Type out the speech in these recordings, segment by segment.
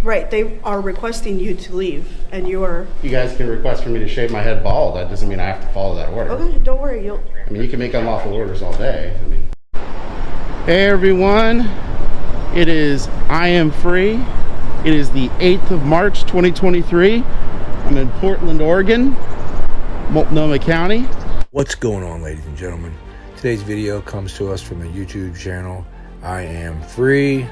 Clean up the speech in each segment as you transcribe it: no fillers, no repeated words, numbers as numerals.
Right, they are requesting you to leave, and you are... You guys can request for me to shave my head bald. That doesn't mean I have to follow that order. Okay, don't worry, you'll... I mean, you can make unlawful orders all day. I mean... Hey everyone, it is I.A.M. free. It is the 8th of March 2023. I'm in Portland, Oregon, Multnomah County. What's going on, ladies and gentlemen? Today's video comes to us from the YouTube channel I.A.M. free.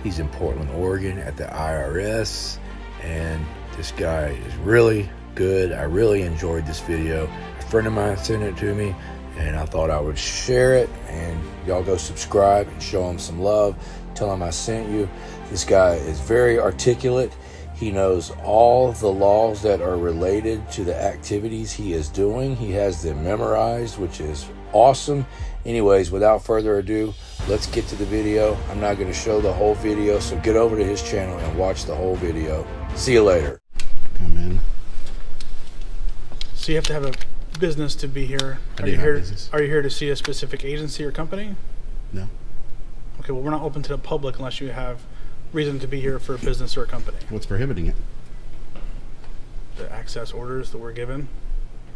He's in Portland, Oregon at the I.R.S. and this guy is really good. I really enjoyed this video. A friend of mine sent it to me and I thought I would share it, and y'all go subscribe and show him some love. Tell him I sent you. This guy is very articulate. He knows all the laws that are related to the activities he is doing. He has them memorized, which is awesome. Anyways, without further ado, let's get to the video. I'm not going to show the whole video, so get over to his channel and watch the whole video. See you later. Come in. So you have to have a business to be here. Are you here to see a specific agency or company? No. Okay, well, we're not open to the public unless you have reason to be here for a business or a company. What's prohibiting it? The access orders that we're given.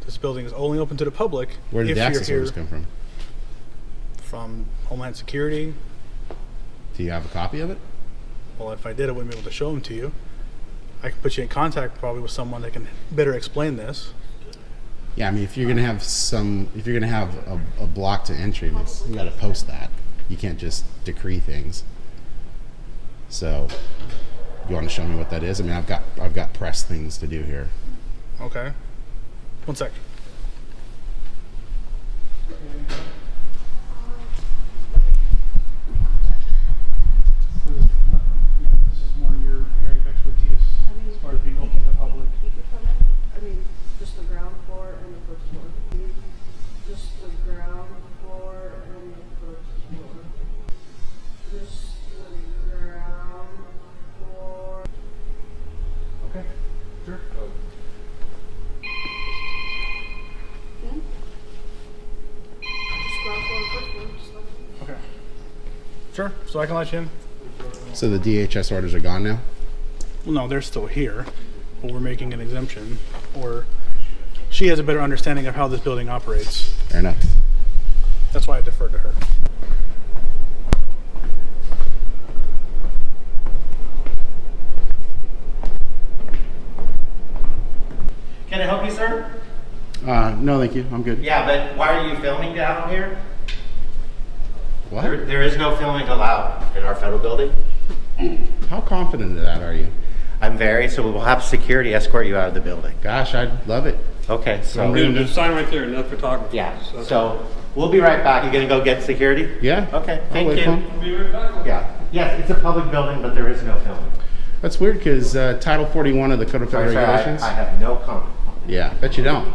This building is only open to the public. Where did the access orders come from? From Homeland Security. Do you have a copy of it? Well, if I did, I wouldn't be able to show them to you. I could put you in contact probably with someone that can better explain this. Yeah, I mean, if you're gonna have a block to entry, you got to post that. You can't just decree things. So, you want to show me what that is? I mean, I've got press things to do here. Okay. One sec. This is more your area of expertise as far as being open to the public. I mean, just the ground floor and the first floor. Just the ground floor and the first floor. Just the ground floor. Okay, sure. Just ground floor and first floor. Just like... Okay. Sure, so I can let you in? So the DHS orders are gone now? Well, no, they're still here, but we're making an exemption, or she has a better understanding of how this building operates. Fair enough. That's why I deferred to her. Can I help you, sir? No, thank you. I'm good. Yeah, but why are you filming down here? What? There is no filming allowed in our federal building. How confident of that are you? I'm very, so we'll have security escort you out of the building. Gosh, I'd love it. Okay, so There's a sign right there, no photography. yeah, so we'll be right back. You gonna go get security? Yeah. Okay, I'll thank wait you. for 'em. We'll be right back. Yeah, yes, it's a public building, but there is no filming. That's weird because Title 41 of the Code of Federal Sorry, Regulations. I have no comment. Yeah, bet you don't.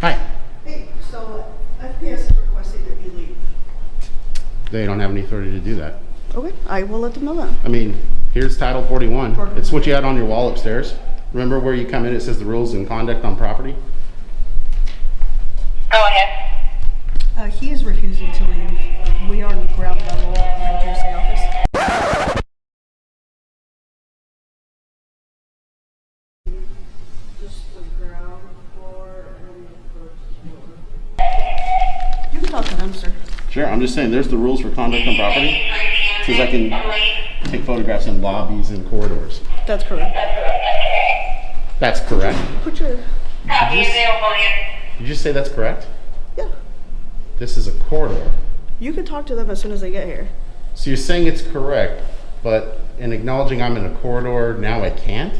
Hi. Hey, so FPS is requesting that you leave. They don't have any authority to do that. Okay, I will let them know that. I mean, here's Title 41. It's what you had on your wall upstairs. Remember where you come in, it says the rules and conduct on property? Go ahead. He is refusing to leave. We are on ground level in my GSA office. Just the ground floor and the first floor. You can talk to them, sir. Sure, I'm just saying there's the rules for conduct on property. It says I can take photographs in lobbies and corridors. That's correct. That's correct. Put your... Copy available here. Did you just say that's correct? Yeah. This is a corridor. You can talk to them as soon as they get here. So you're saying it's correct, but in acknowledging I'm in a corridor, now I can't?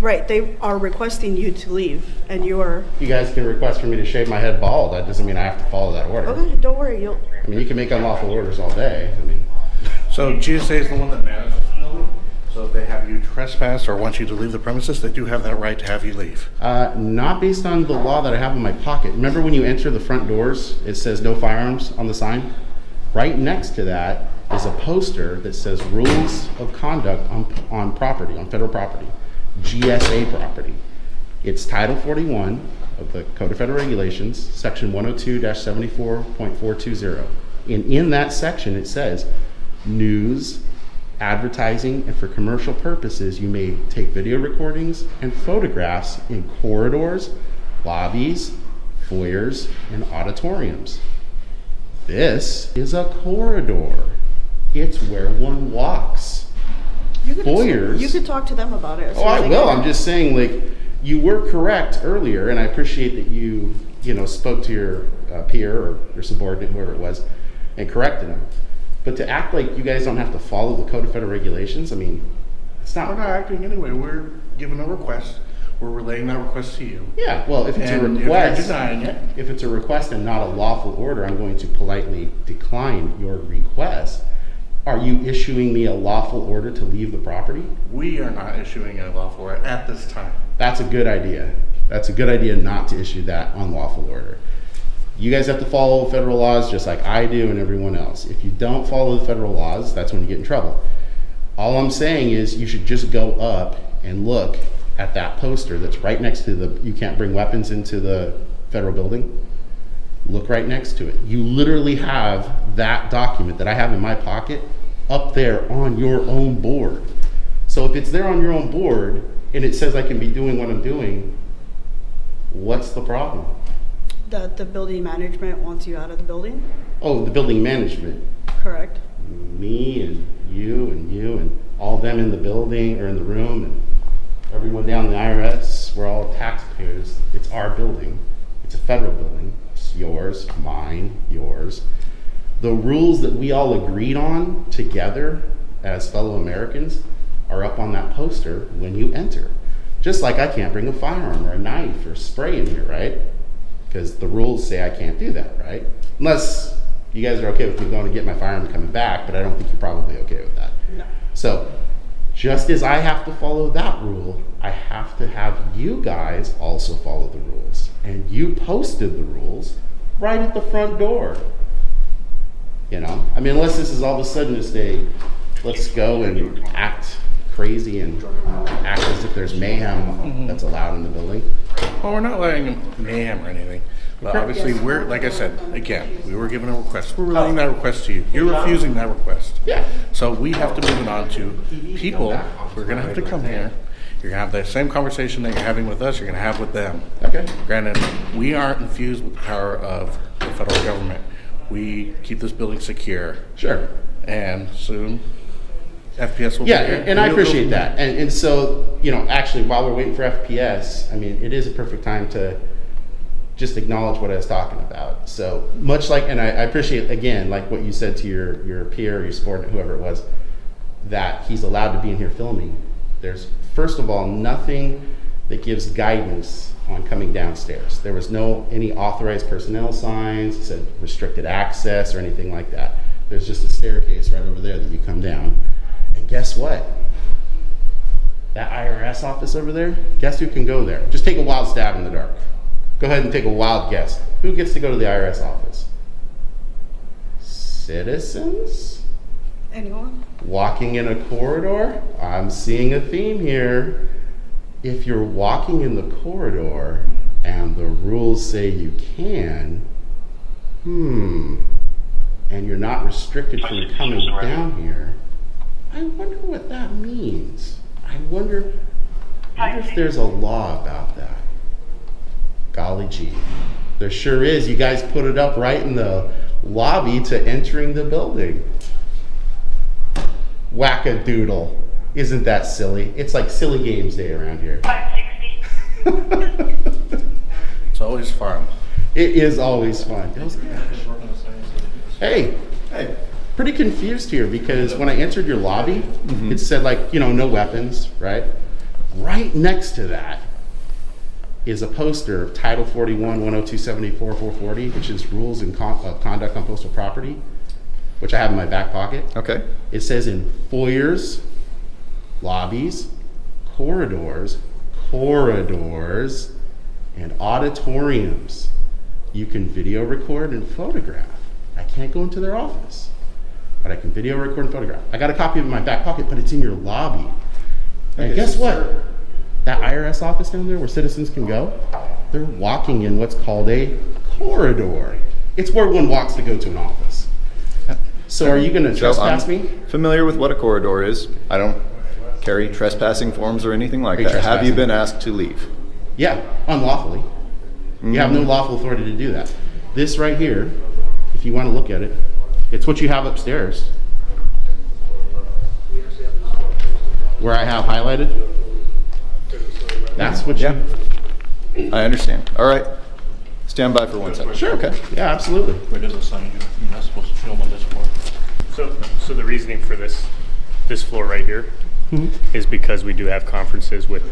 Right, they are requesting you to leave, and you are... You guys can request for me to shave my head bald. That doesn't mean I have to follow that order. Okay, don't worry, you'll... I mean, you can make unlawful orders all day. I mean, So GSA is the one that manages the building. So if they have you trespass or want you to leave the premises, they do have that right to have you leave. not based on the law that I have in my pocket. Remember when you enter the front doors, it says no firearms on the sign? Right next to that is a poster that says rules of conduct on property, on federal property, GSA property. It's Title 41 of the Code of Federal Regulations, Section 102-74.420. And in that section, it says news, advertising, and for commercial purposes, you may take video recordings and photographs in corridors, lobbies, foyers, and auditoriums. This is a corridor. It's where one walks. You could, Foyers. you could talk to them about it. as Oh, soon as I they will. get I'm here. just saying, like, you were correct earlier, and I appreciate that you spoke to your peer or your subordinate, whoever it was, and corrected him. But to act like you guys don't have to follow the Code of Federal Regulations, I mean, it's We're not. not acting anyway. We're giving a request. We're relaying that request to you. Yeah, well, if it's a And request, if you're denying it, if it's a request and not a lawful order, I'm going to politely decline your request. Are you issuing me a lawful order to leave the property? we are not issuing a lawful order at this time. That's a good idea. That's a good idea not to issue that unlawful order. You guys have to follow federal laws just like I do and everyone else. If you don't follow the federal laws, that's when you get in trouble. All I'm saying is you should just go up and look at that poster that's right next to the "you can't bring weapons into the federal building." Look right next to it. You literally have that document that I have in my pocket up there on your own board. So if it's there on your own board and it says I can be doing what I'm doing, what's the problem? That the building management wants you out of the building? Oh, the building management. Correct. Me and you and all them in the building or in the room and everyone down in the I.R.S. We're all taxpayers. It's our building. It's a federal building. It's yours, mine, yours. The rules that we all agreed on together as fellow Americans are up on that poster when you enter. Just like I can't bring a firearm or a knife or spray in here, right? Because the rules say I can't do that, right? Unless you guys are okay with me going to get my firearm and coming back, but I don't think you're probably okay with that. No. So, just as I have to follow that rule, I have to have you guys also follow the rules. And you posted the rules right at the front door. You know, I mean, unless this is all of a sudden just a, let's go and act crazy and act as if there's mayhem that's allowed in the building. Well, we're not letting mayhem or anything. But obviously, we're, like I said, again, we were given a request. We're relaying that request to you. You're refusing that request. Yeah. So we have to move it on to people who are going to have to come here. You're going to have the same conversation that you're having with us, you're going to have with them. Okay. Granted, we aren't infused with the power of the federal government. We keep this building secure. Sure. And soon, FPS will Yeah, be here. and I you'll go appreciate from that. there. And so, you know, actually, while we're waiting for FPS, I mean, it is a perfect time to just acknowledge what I was talking about. So much like, and I appreciate, again, like what you said to your peer, or your subordinate, whoever it was, that he's allowed to be in here filming. There's, first of all, nothing that gives guidance on coming downstairs. There was any authorized personnel signs that said restricted access or anything like that. There's just a staircase right over there that you come down. And guess what? That I.R.S. office over there, guess who can go there? Just take a wild stab in the dark. Go ahead and take a wild guess. Who gets to go to the I.R.S. office? Citizens? Anyone? Walking in a corridor? I'm seeing a theme here. If you're walking in the corridor and the rules say you can, and you're not restricted from coming down here, I wonder what that means. I wonder if there's a law about that. Golly gee. There sure is. You guys put it up right in the lobby to entering the building. Whack-a-doodle. Isn't that silly? It's like silly games day around here. 560. It's always fun. It is always fun. Hey, pretty confused here because when I entered your lobby, it said like, you know, no weapons, right? Right next to that is a poster of Title 41, 10274, 440, which is Rules of Conduct on Postal Property, which I have in my back pocket. Okay. It says in foyers, lobbies, corridors, and auditoriums, you can video record and photograph. I can't go into their office, but I can video record and photograph. I got a copy of it in my back pocket, but it's in your lobby. And guess what? That I.R.S. office down there where citizens can go, they're walking in what's called a corridor. It's where one walks to go to an office. So are you going to So trespass I'm me? familiar with what a corridor is. I don't carry trespassing forms or anything like Are you that. Have you trespassing? been asked to leave? Yeah, unlawfully. You have no lawful authority to do that. This right here, if you want to look at it, it's what you have upstairs. Where I have highlighted. That's what you... I understand. All right. Stand by for 1 second. Sure. Okay. Yeah, absolutely. Where does it sign you? You're not supposed to film on this floor. So the reasoning for this floor right here is because we do have conferences with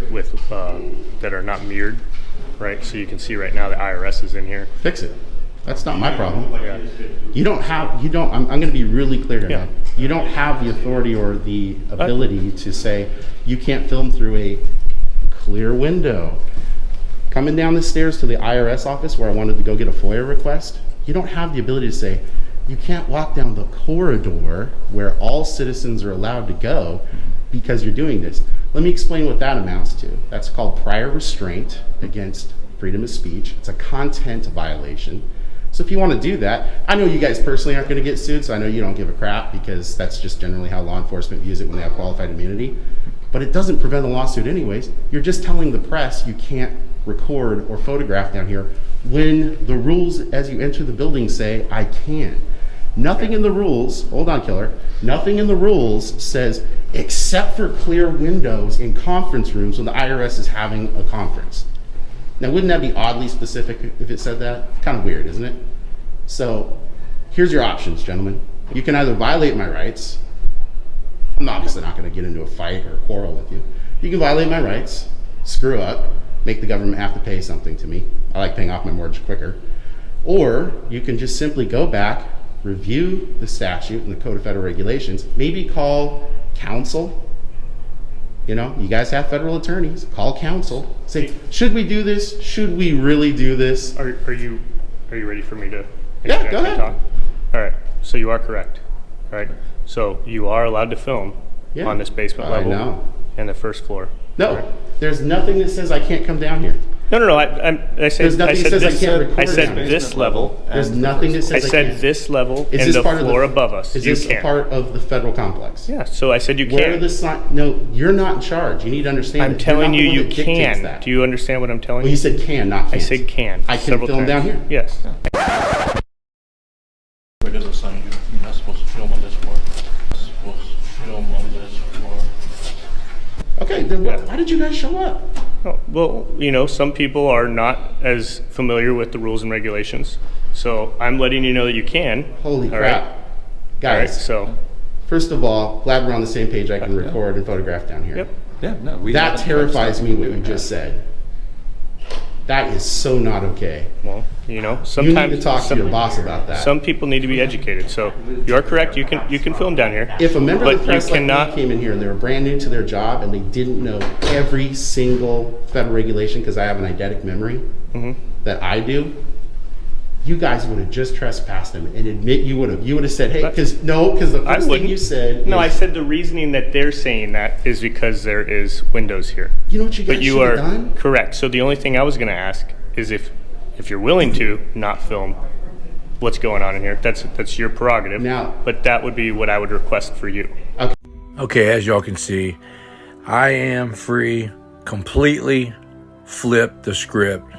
that are not mirrored, right? So you can see right now the I.R.S. is in here. Fix it. That's not my problem. Yeah. I'm going to be really clear here. Yeah. Man. You don't have the authority or the ability to say you can't film through a clear window. Coming down the stairs to the I.R.S. office where I wanted to go get a FOIA request, you don't have the ability to say you can't walk down the corridor where all citizens are allowed to go because you're doing this. Let me explain what that amounts to. That's called prior restraint against freedom of speech. It's a content violation. So if you want to do that, I know you guys personally aren't going to get sued, so I know you don't give a crap because that's just generally how law enforcement views it when they have qualified immunity. But it doesn't prevent a lawsuit anyways. You're just telling the press you can't record or photograph down here when the rules as you enter the building say I can. Nothing in the rules, hold on killer, nothing in the rules says except for clear windows in conference rooms when the I.R.S. is having a conference. Now wouldn't that be oddly specific if it said that? Kind of weird, isn't it? So here's your options, gentlemen. You can either violate my rights. I'm obviously not going to get into a fight or quarrel with you. You can violate my rights, screw up, make the government have to pay something to me. I like paying off my mortgage quicker. Or you can just simply go back, review the statute and the Code of Federal Regulations, maybe call counsel. You know, you guys have federal attorneys, call counsel. Say, should we do this? Should we really do this? Are you ready for me to Yeah, interject go and ahead. talk? All right. So you are correct. All right. So you are allowed to film Yeah. on this basement I level know. and the first floor. No, there's nothing that says I can't come down here. No. I said There's nothing that says I can't record I said down here. this level. There's nothing that I says I said can't. this level Is and this the part of floor above us. Is You this a can. part of the federal complex? Yeah. So I said you Where are can. the sign? No, you're not in charge. You need to understand. I'm that you're telling not you, the one you that dictates can. that. Do you understand what I'm telling Well, you? you said can, not can't. I said can. I can several film times. down here. Yes. Where does it sign you? You're not supposed to film on this floor. You're supposed to film on this floor. Okay, then why did you guys show up? Oh, well, you know, some people are not as familiar with the rules and regulations. So I'm letting you know that you can. Holy All crap. right? All right, Guys, so, first of all, glad we're on the same page. I can record and photograph down here. yep. Yeah, no. We That haven't terrifies tried me what you doing just that. said. That is so not okay. Well, you know, You sometimes need to talk to your boss about that. some people need to be educated. So you are correct. You can film down here. If a member of the but press you like me cannot. came in here and they were brand new to their job and they didn't know every single federal regulation because I have an eidetic memory Mm-hmm. that I do, you guys would have just trespassed them and admit you would have said, hey, because the I first thing wouldn't. you said No, I is, said the reasoning that they're saying that is because there is windows here. you know what you guys But you should are have done? correct. So the only thing I was going to ask is if you're willing to not film what's going on in here, that's your prerogative. Now- but that would be what I would request for you. Okay, as y'all can see, I.A.M. free completely flipped the script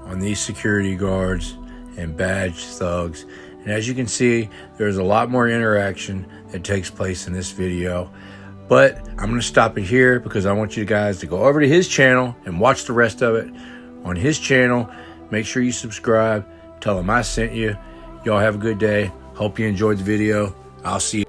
on these security guards and badge thugs. And as you can see, there's a lot more interaction that takes place in this video. But I'm going to stop it here because I want you guys to go over to his channel and watch the rest of it on his channel. Make sure you subscribe. Tell him I sent you. Y'all have a good day. Hope you enjoyed the video. I'll see you.